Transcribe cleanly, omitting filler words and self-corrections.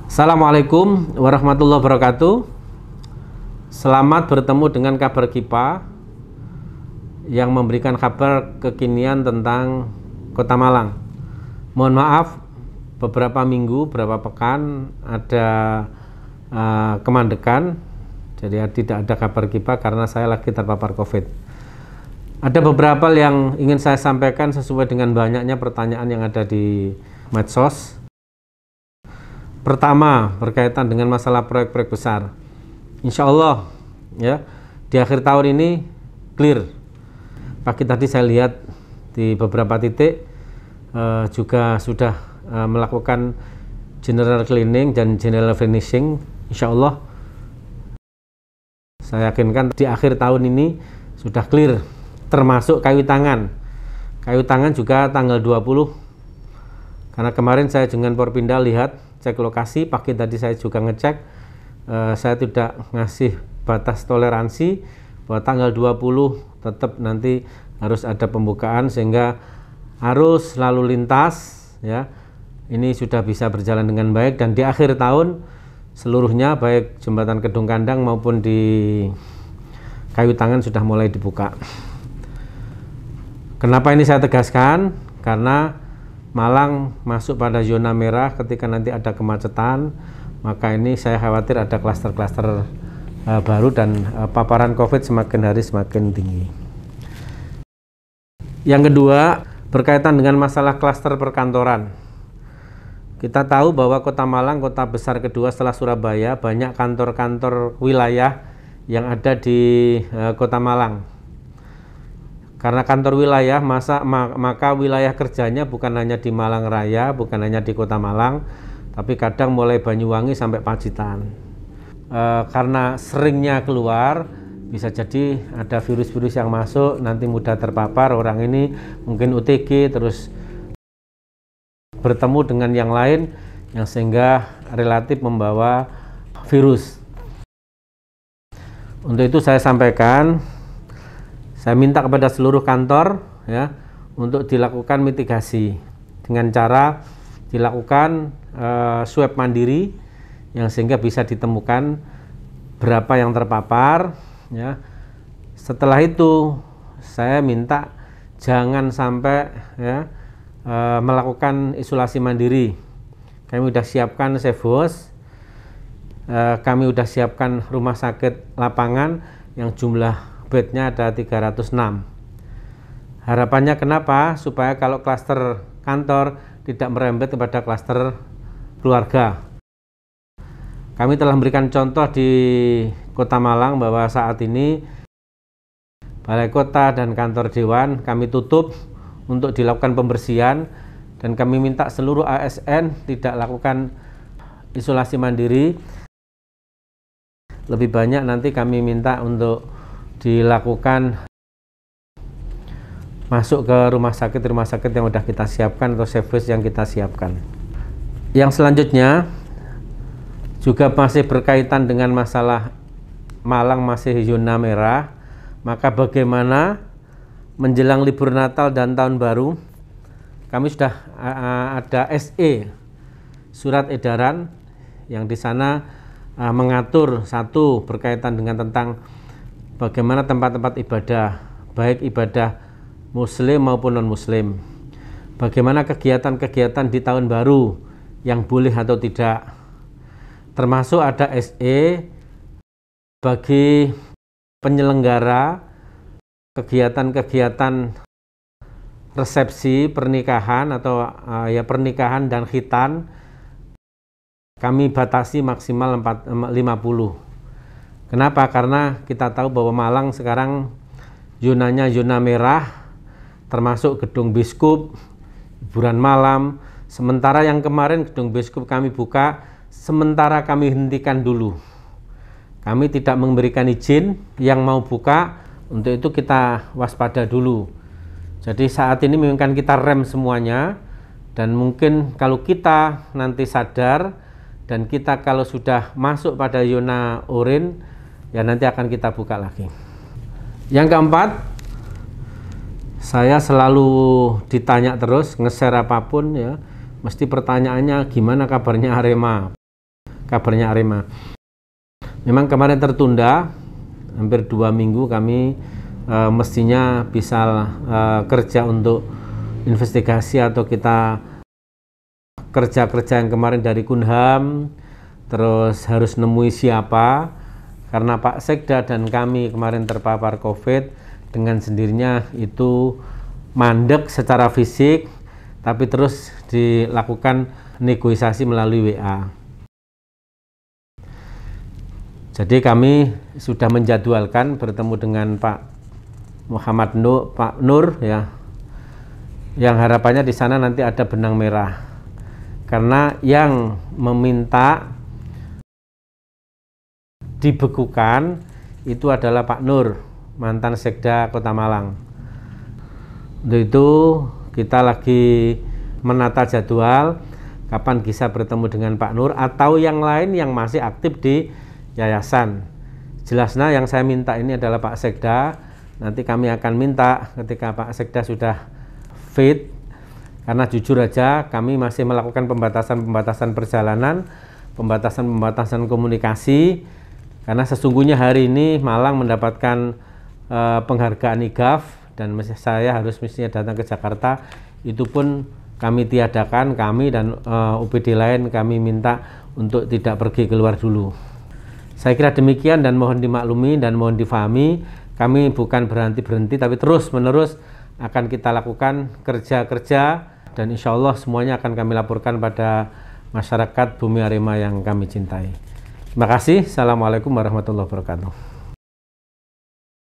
Assalamualaikum warahmatullahi wabarakatuh. Selamat bertemu dengan Kabar Kipa yang memberikan kabar kekinian tentang Kota Malang. Mohon maaf, beberapa minggu, beberapa pekan ada kemandekan, jadi tidak ada Kabar Kipa karena saya lagi terpapar COVID. Ada beberapa yang ingin saya sampaikan sesuai dengan banyaknya pertanyaan yang ada di medsos. Pertama, berkaitan dengan masalah proyek-proyek besar. Insya Allah, ya, di akhir tahun ini clear. Pagi tadi saya lihat di beberapa titik juga sudah melakukan general cleaning dan general finishing. Insya Allah, saya yakinkan di akhir tahun ini sudah clear, termasuk kayu tangan. Kayu tangan juga tanggal 20, karena kemarin saya dengan Porpindah lihat, cek lokasi, pagi tadi saya juga ngecek, saya tidak ngasih batas toleransi bahwa tanggal 20 tetap nanti harus ada pembukaan sehingga arus lalu lintas ya ini sudah bisa berjalan dengan baik, dan di akhir tahun seluruhnya baik jembatan Kedung Kandang maupun di kayu tangan sudah mulai dibuka. Kenapa ini saya tegaskan? Karena Malang masuk pada zona merah ketika nanti ada kemacetan, maka ini saya khawatir ada klaster-klaster baru dan paparan COVID semakin hari semakin tinggi. Yang kedua, berkaitan dengan masalah klaster perkantoran. Kita tahu bahwa Kota Malang, kota besar kedua setelah Surabaya, banyak kantor-kantor wilayah yang ada di Kota Malang. Karena kantor wilayah, maka wilayah kerjanya bukan hanya di Malang Raya, bukan hanya di Kota Malang, tapi kadang mulai Banyuwangi sampai Pacitan. Karena seringnya keluar, bisa jadi ada virus-virus yang masuk, nanti mudah terpapar. Orang ini mungkin OTG, terus bertemu dengan yang lain, yang sehingga relatif membawa virus. Untuk itu saya sampaikan, saya minta kepada seluruh kantor ya untuk dilakukan mitigasi dengan cara dilakukan swab mandiri yang sehingga bisa ditemukan berapa yang terpapar ya. Setelah itu saya minta jangan sampai ya melakukan isolasi mandiri. Kami sudah siapkan safe house, kami sudah siapkan rumah sakit lapangan yang jumlah bednya ada 306. Harapannya kenapa? Supaya kalau klaster kantor tidak merembet kepada klaster keluarga. Kami telah memberikan contoh di Kota Malang bahwa saat ini Balai Kota dan kantor Dewan kami tutup untuk dilakukan pembersihan, dan kami minta seluruh ASN tidak lakukan isolasi mandiri. Lebih banyak nanti kami minta untuk dilakukan masuk ke rumah sakit yang sudah kita siapkan atau service yang kita siapkan. Yang selanjutnya juga masih berkaitan dengan masalah Malang masih zona merah, maka bagaimana menjelang libur Natal dan Tahun Baru, kami sudah ada SE, surat edaran yang di sana mengatur satu berkaitan dengan tentang bagaimana tempat-tempat ibadah, baik ibadah muslim maupun non-muslim. Bagaimana kegiatan-kegiatan di tahun baru yang boleh atau tidak. Termasuk ada SE bagi penyelenggara kegiatan-kegiatan resepsi pernikahan atau pernikahan dan khitan. Kami batasi maksimal 50. Kenapa? Karena kita tahu bahwa Malang sekarang zonanya zona merah, termasuk gedung biskup, hiburan malam. Sementara yang kemarin gedung biskup kami buka, sementara kami hentikan dulu. Kami tidak memberikan izin yang mau buka, untuk itu kita waspada dulu. Jadi saat ini memang kita rem semuanya, dan mungkin kalau kita nanti sadar, dan kita kalau sudah masuk pada zona oranye, ya nanti akan kita buka lagi. Yang keempat, saya selalu ditanya terus, nge-share apapun ya, mesti pertanyaannya gimana kabarnya Arema. kabarnya Arema. Memang kemarin tertunda hampir 2 minggu, kami mestinya bisa kerja untuk investigasi atau kita kerja-kerja yang kemarin dari Kunham, terus harus nemui siapa, karena Pak Sekda dan kami kemarin terpapar COVID, dengan sendirinya itu mandek secara fisik, tapi terus dilakukan negosiasi melalui WA. Jadi kami sudah menjadwalkan bertemu dengan Pak Nur ya, yang harapannya di sana nanti ada benang merah, karena yang meminta dibekukan itu adalah Pak Nur, mantan Sekda Kota Malang. Untuk itu kita lagi menata jadwal kapan bisa bertemu dengan Pak Nur atau yang lain yang masih aktif di yayasan. Jelasnya yang saya minta ini adalah Pak Sekda. Nanti kami akan minta ketika Pak Sekda sudah fit, karena jujur aja kami masih melakukan pembatasan perjalanan, pembatasan komunikasi, karena sesungguhnya hari ini Malang mendapatkan penghargaan IGAF dan saya harus mestinya datang ke Jakarta. Itu pun kami tiadakan, kami dan UPD lain kami minta untuk tidak pergi keluar dulu. Saya kira demikian dan mohon dimaklumi dan mohon difahami, kami bukan berhenti tapi terus-menerus akan kita lakukan kerja-kerja dan insya Allah semuanya akan kami laporkan pada masyarakat Bumi Arema yang kami cintai. Terima kasih. Assalamualaikum warahmatullahi wabarakatuh.